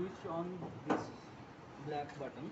switch on this black button.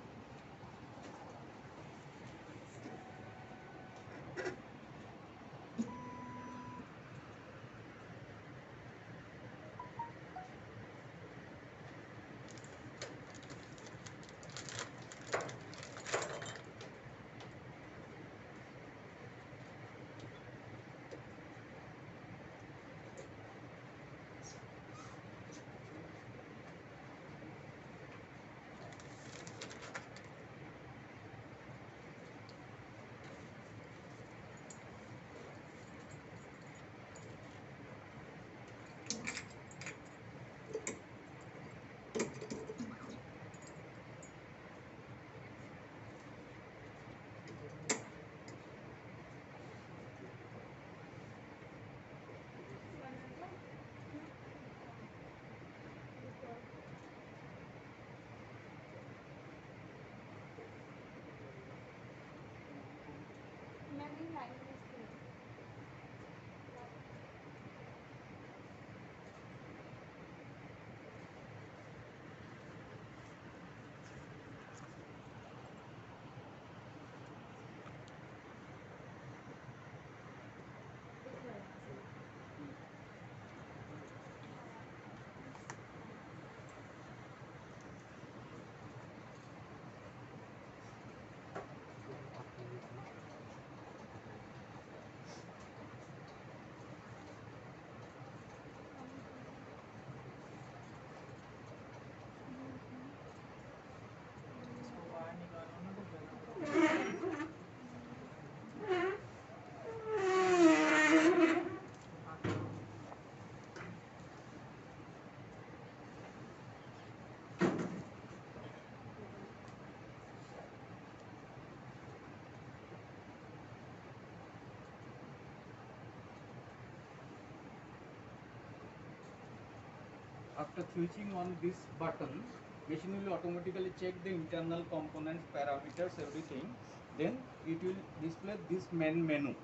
After switching on this button, machine will automatically check the internal components, parameters, everything. Then it will display this main menu,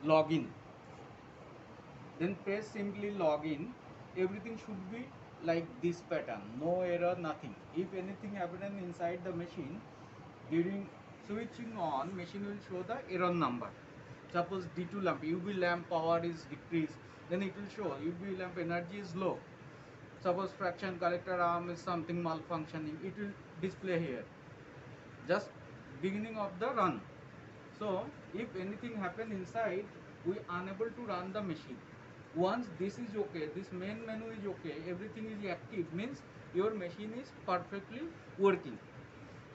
login. Then press simply login. Everything should be like this pattern, no error, nothing. If anything happens inside the machine, during switching on, machine will show the error number. Suppose D2 lamp, UV lamp power is decreased, then it will show UV lamp energy is low. Suppose fraction collector arm is something malfunctioning, it will display here. Just beginning of the run. So if anything happen inside, we unable to run the machine. Once this is okay, this main menu is okay, everything is active, means your machine is perfectly working.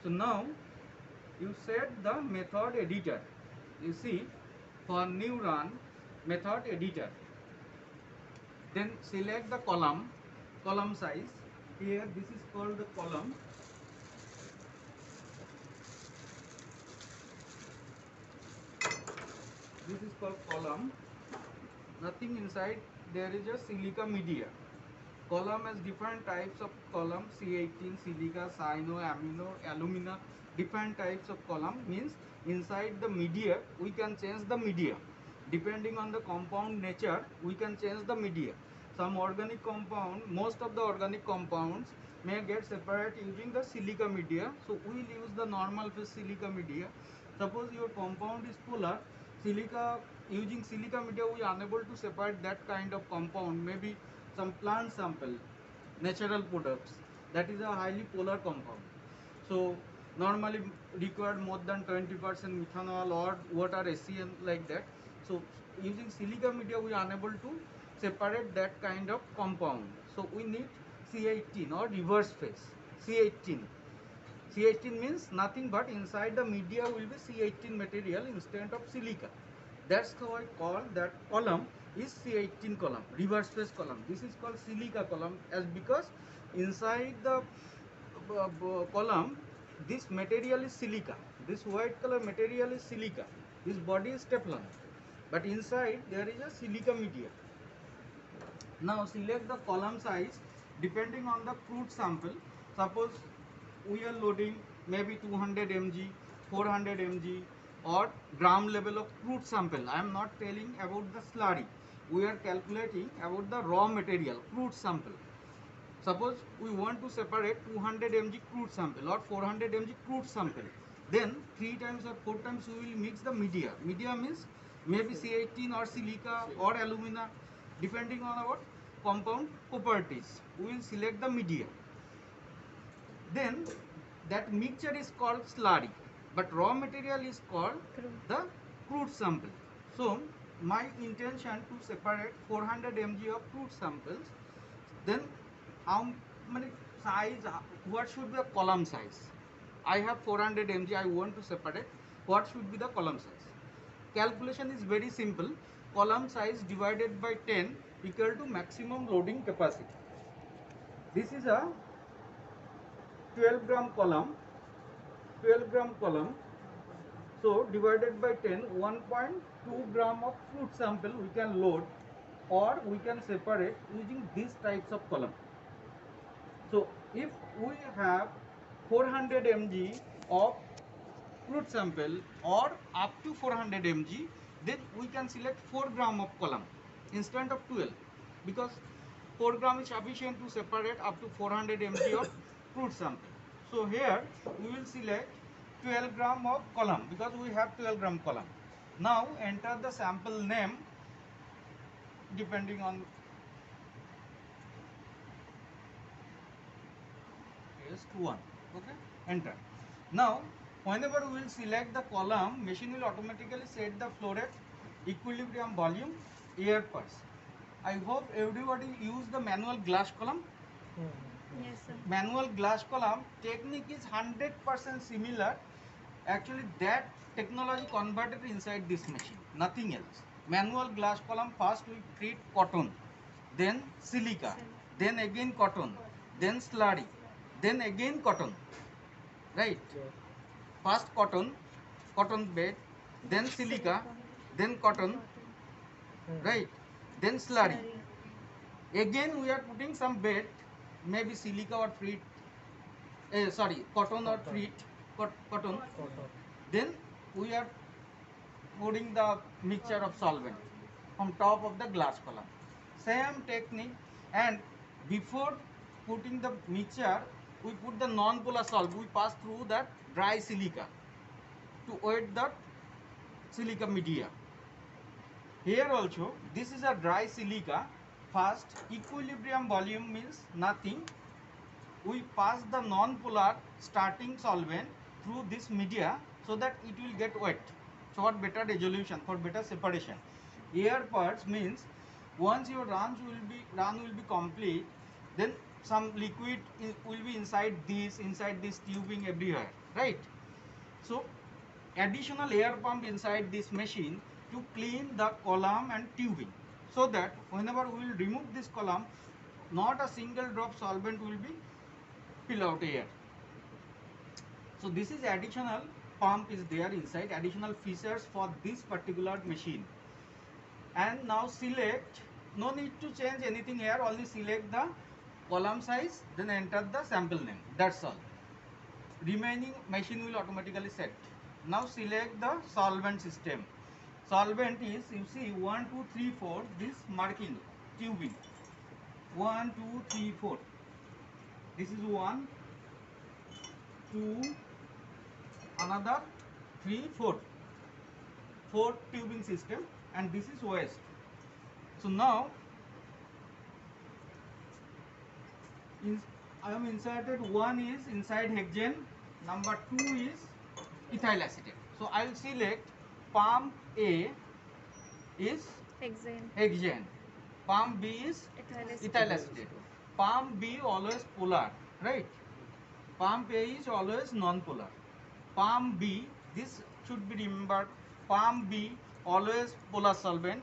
So now you set the method editor. You see, for new run, method editor. Then select the column size. Here this is called the column. This is called column. Nothing inside, there is a silica media. Column has different types of column, C18, silica, cyano, amino, alumina, different types of column. Means inside the media we can change the media. Depending on the compound nature, we can change the media. Some organic compound, most of the organic compounds may get separate using the silica media. So we will use the normal phase silica media. Suppose your compound is polar, silica, using silica media we are unable to separate that kind of compound. Maybe some plant sample, natural products, that is a highly polar compound. So normally required more than 20% methanol or water ACN like that. So using silica media we are unable to separate that kind of compound. So we need C18 or reverse phase. C18. C18 means nothing but inside the media will be C18 material instead of silica. That's how I call that column is C18 column, reverse phase column. This is called silica column as because inside the column this material is silica. This white color material is silica. This body is Teflon. But inside there is a silica media. Now select the column size depending on the crude sample. Suppose we are loading maybe 200 mg, 400 mg or gram level of crude sample. I am not telling about the slurry. We are calculating about the raw material, crude sample. Suppose we want to separate 200 mg crude sample or 400 mg crude sample. Then 3 times or 4 times we will mix the media. Media means maybe C18 or silica or alumina, depending on our compound properties. We will select the media. Then that mixture is called slurry, but raw material is called the crude sample. So my intention to separate 400 mg of crude samples. Then how many size, what should be the column size? I have 400 mg, I want to separate. What should be the column size? Calculation is very simple. Column size divided by 10 equal to maximum loading capacity. This is a 12 gram column, 12 gram column. So divided by 10, 1.2 gram of fruit sample we can load, or we can separate using these types of column. So if we have 400 mg of fruit sample or up to 400 mg, then we can select 4 gram of column instead of 12, because 4 gram is sufficient to separate up to 400 mg of fruit sample. So here we will select 12 gram of column because we have 12 gram column. Now enter the sample name depending on test 1. Okay, enter. Now whenever we will select the column, machine will automatically set the flow rate, equilibrium, volume, air pulse. I hope everybody use the manual glass column. Yes, sir. Manual glass column technique is 100% similar. Actually that technology converted inside this machine, nothing else. Manual glass column, first we treat cotton, then silica, then again cotton, then slurry, then again cotton, right? First cotton, cotton bed, then silica, then cotton, right? Then slurry. Again we are putting some bed, maybe silica or treat, cotton or treat, cotton. Then we are putting the mixture of solvent on top of the glass column. Same technique, and before putting the mixture, we put the non-polar salt. We pass through that dry silica to wet the silica media. Here also, this is a dry silica. First, equilibrium volume means nothing. We pass the non-polar starting solvent through this media so that it will get wet, so for better resolution, for better separation. Air parts means once your run will be complete, then some liquid will be inside this tubing everywhere, right? So additional air pump inside this machine to clean the column and tubing, so that whenever we will remove this column, not a single drop solvent will be spill out air. So this is additional pump is there inside, additional features for this particular machine. And now select, no need to change anything here, only select the column size, then enter the sample name, that's all. Remaining machine will automatically set. Now select the solvent system. Solvent is, you see, 1 2 3 4, this marking tubing 1 2 3 4, this is 1 2, another 3 4 tubing system, and this is waste. So now I am inserted, one is inside hexane, number 2 is ethyl acetate. So I will select pump A is hexane, pump B is ethyl acetate, pump B always polar, right? Pump A is always non-polar. Pump B, this should be remembered, pump B always polar solvent,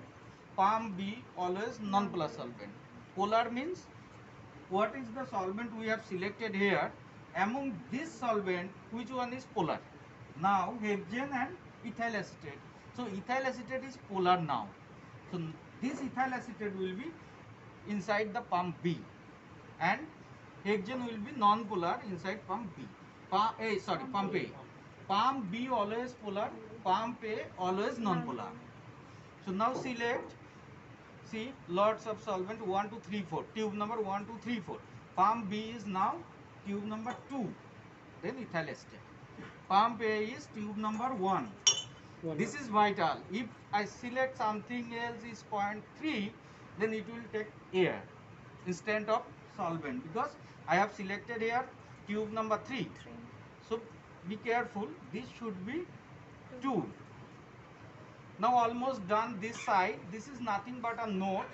pump B always non-polar solvent. Polar means what is the solvent we have selected here? Among this solvent, which one is polar? Now hexane and ethyl acetate. So ethyl acetate is polar now. So this ethyl acetate will be inside the pump B, and hexane will be non-polar inside pump B. Pump A. Pump B always polar, pump A always non-polar. So now select, see, lots of solvent 1 2 3 4, tube number 1 2 3 4. Pump B is now tube number 2, then ethyl ester. Pump A is tube number 1. This is vital. If I select something else is 0.3, then it will take air instead of solvent, because I have selected here tube number 3. So be careful, this should be 2. Now almost done this side. This is nothing but a note.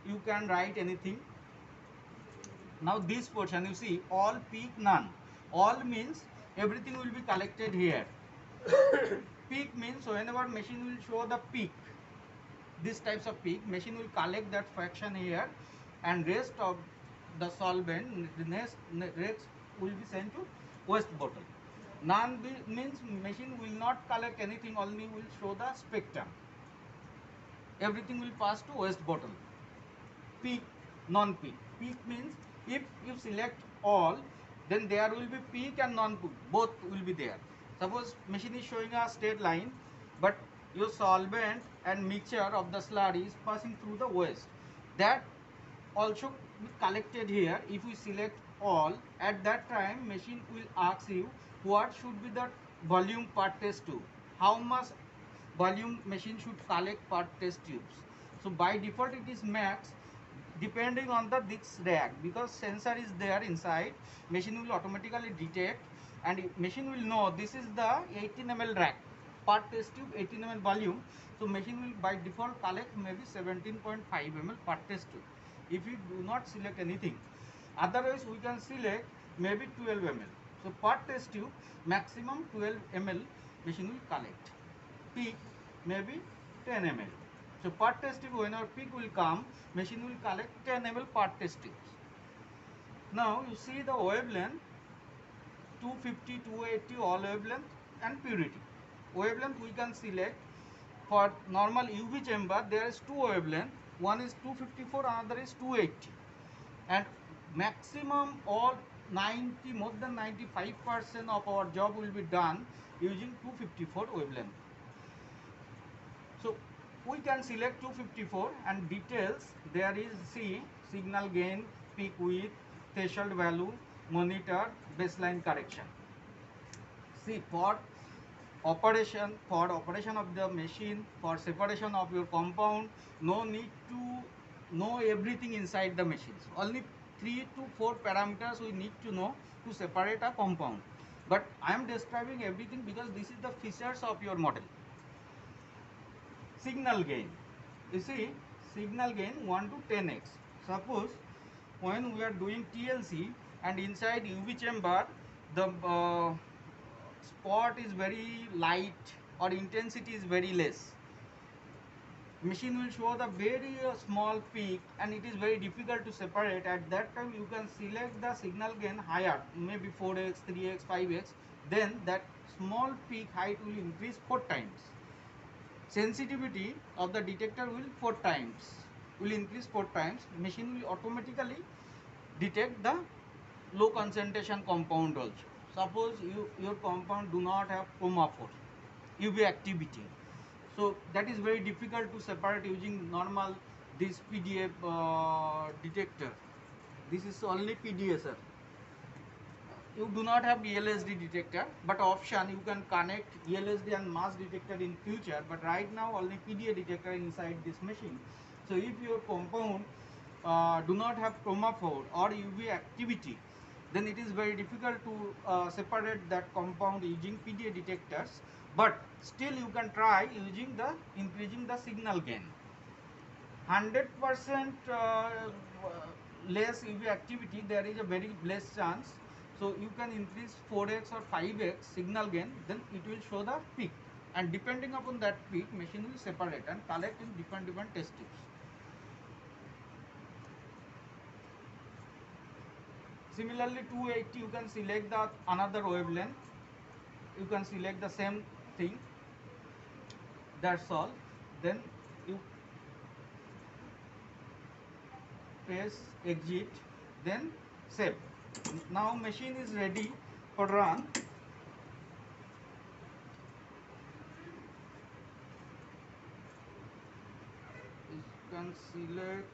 You can write anything. Now this portion, you see, all peak none. All means everything will be collected here. Peak means whenever machine will show the peak, this types of peak, machine will collect that fraction here, and rest of the solvent, the rest will be sent to waste bottle. None means machine will not collect anything, only will show the spectrum. Everything will pass to waste bottle. Peak, non-peak. Peak means if you select all, then there will be peak and non-peak, both will be there. Suppose machine is showing a straight line, but your solvent and mixture of the slurry is passing through the waste. That also be collected here. If we select all, at that time machine will ask you what should be the volume per test tube, how much volume machine should collect per test tubes. So by default it is max, depending on the this rack, because sensor is there inside, machine will automatically detect, and machine will know this is the 18 ml rack, per test tube 18 ml volume. So machine will by default collect maybe 17.5 ml per test tube if you do not select anything. Otherwise we can select maybe 12 ml. So per test tube maximum 12 ml machine will collect. Peak maybe 10 ml. So per test tube, whenever peak will come, machine will collect 10 ml per test tubes. Now you see the wavelength 250, 280, all wavelength and purity. Wavelength we can select. For normal UV chamber there is two wavelength. One is 254, another is 280. And maximum all 90, more than 95% of our job will be done using 254 wavelength. So we can select 254, and details there is, see, signal gain, peak width, threshold value, monitor, baseline correction. See, for operation of the machine, for separation of your compound, no need to know everything inside the machines. Only 3 to 4 parameters we need to know to separate a compound. But I am describing everything because this is the features of your model. Signal gain, you see, signal gain 1 to 10x. Suppose when we are doing TLC and inside UV chamber the spot is very light or intensity is very less, machine will show the very small peak and it is very difficult to separate. At that time you can select the signal gain higher, maybe 4x, 3x, 5x, then that small peak height will increase 4 times. Sensitivity of the detector will increase 4 times. Machine will automatically detect the low concentration compound also. Suppose your compound do not have chromophore, UV activity, so that is very difficult to separate using normal this PDF detector. This is only PDA, sir. You do not have ELSD detector, but option you can connect ELSD and mass detector in future, but right now only PDA detector inside this machine. So if your compound do not have chromophore or UV activity, then it is very difficult to separate that compound using PDA detectors, but still you can try using the increasing the signal gain. 100% less UV activity, there is a very less chance. So you can increase 4x or 5x signal gain, then it will show the peak, and depending upon that peak machine will separate and collect in different test tubes. Similarly 280 you can select the another wavelength, you can select the same thing, that's all. Then you press exit, then save. Now machine is ready for run. You can select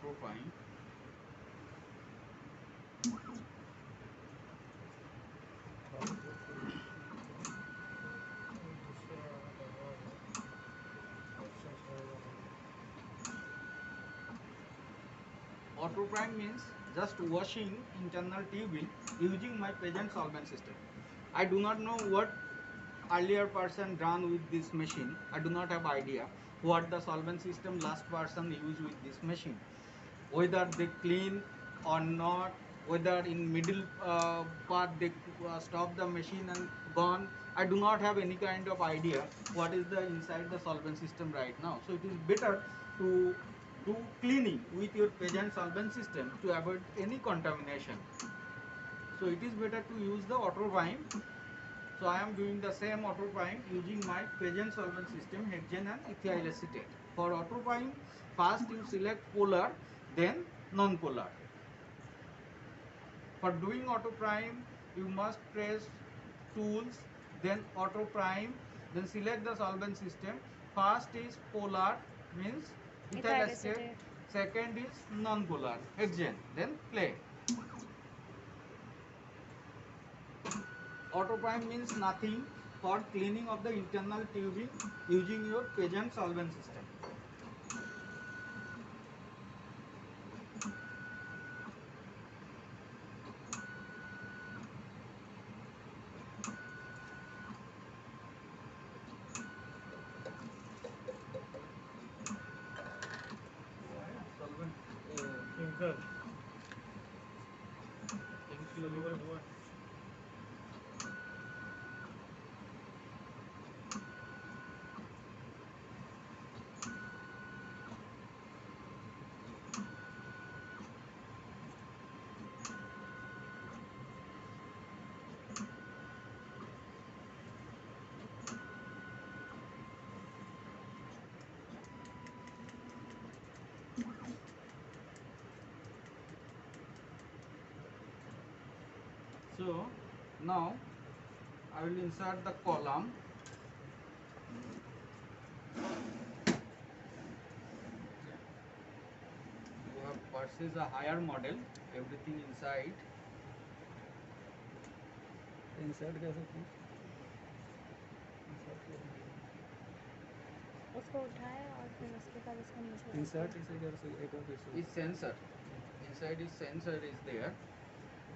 Autoprime. Autoprime means just washing internal tubing using my present solvent system. I do not know what earlier person done with this machine. I do not have idea what the solvent system last person used with this machine. Whether they clean or not, whether in middle part they stop the machine and gone. I do not have any kind of idea what is the inside the solvent system right now. So it is better to do cleaning with your present solvent system to avoid any contamination. So it is better to use the Autoprime. So I am doing the same Autoprime using my present solvent system, hexane and ethyl acetate. For Autoprime, first you select polar, then non-polar. For doing Autoprime, you must press tools, then Autoprime, then select the solvent system. First is polar, means ethyl acetate. Second is non-polar, hexane, then clay. Autoprime means nothing for cleaning of the internal tubing using your present solvent system. Solvent. So now I will insert the column. You have purchased a higher model, everything inside. Insert कैसे की? उसको उठाए और फिर उसके बाद उसको नीचे Insert इसे कैसे एक और कैसे? Is sensor. Inside is sensor is there.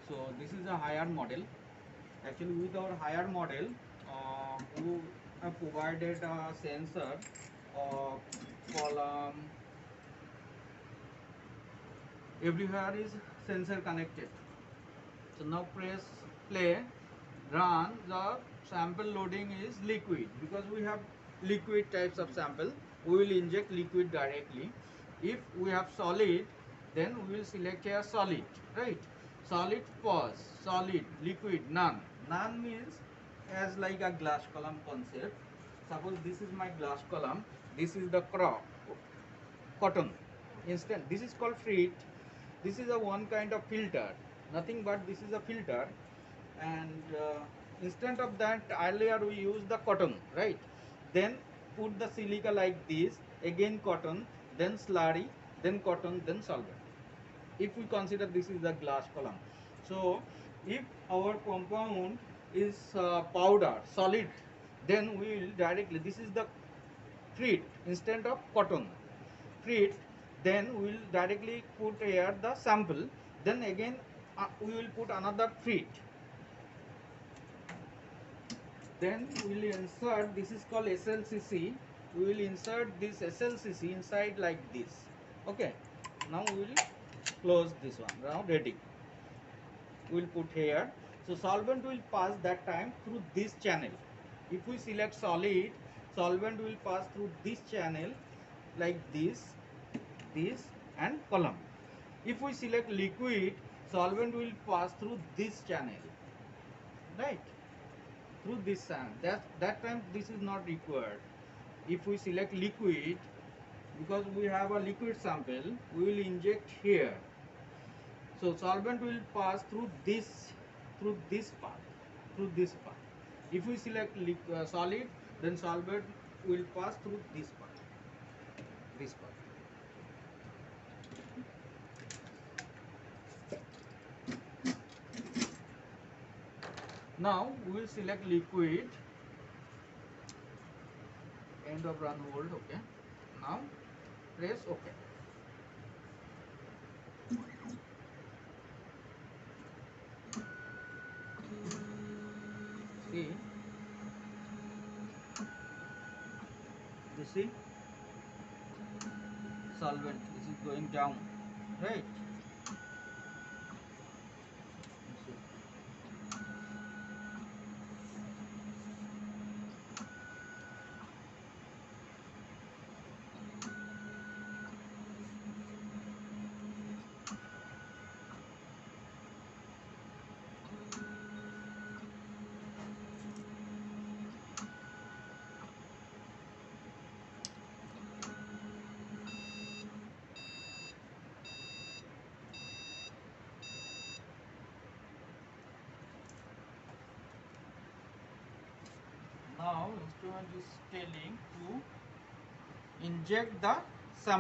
So this is a higher model. Actually, with our higher model, we have provided a sensor of column. Everywhere is sensor connected. So now press play, run. The sample loading is liquid because we have liquid types of sample. We will inject liquid directly. If we have solid, then we will select here solid, right? Solid pause, solid, liquid, none. None means as like a glass column concept. Suppose this is my glass column, this is the cotton. Instant, this is called frit. This is a one kind of filter, nothing but this is a filter, and instead of that earlier we use the cotton, right? Then put the silica like this, again cotton, then slurry, then cotton, then solvent. If we consider this is the glass column, so if our compound is powder solid, then we will directly, this is the frit instead of cotton frit, then we will directly put here the sample, then again we will put another frit, then we will insert, this is called SLCC, we will insert this SLCC inside like this. Okay, now we will close this one, now ready. We will put here, so solvent will pass that time through this channel. If we select solid, solvent will pass through this channel like this and column. If we select liquid, solvent will pass through this channel, right? Through this channel. That time this is not required. If we select liquid, because we have a liquid sample, we will inject here. So solvent will pass through this path. If we select solid, then solvent will pass through this path. Now we will select liquid, end of run hold. Okay, now press OK. See, you see solvent, this is going down, right? You see. Now instrument is telling to inject the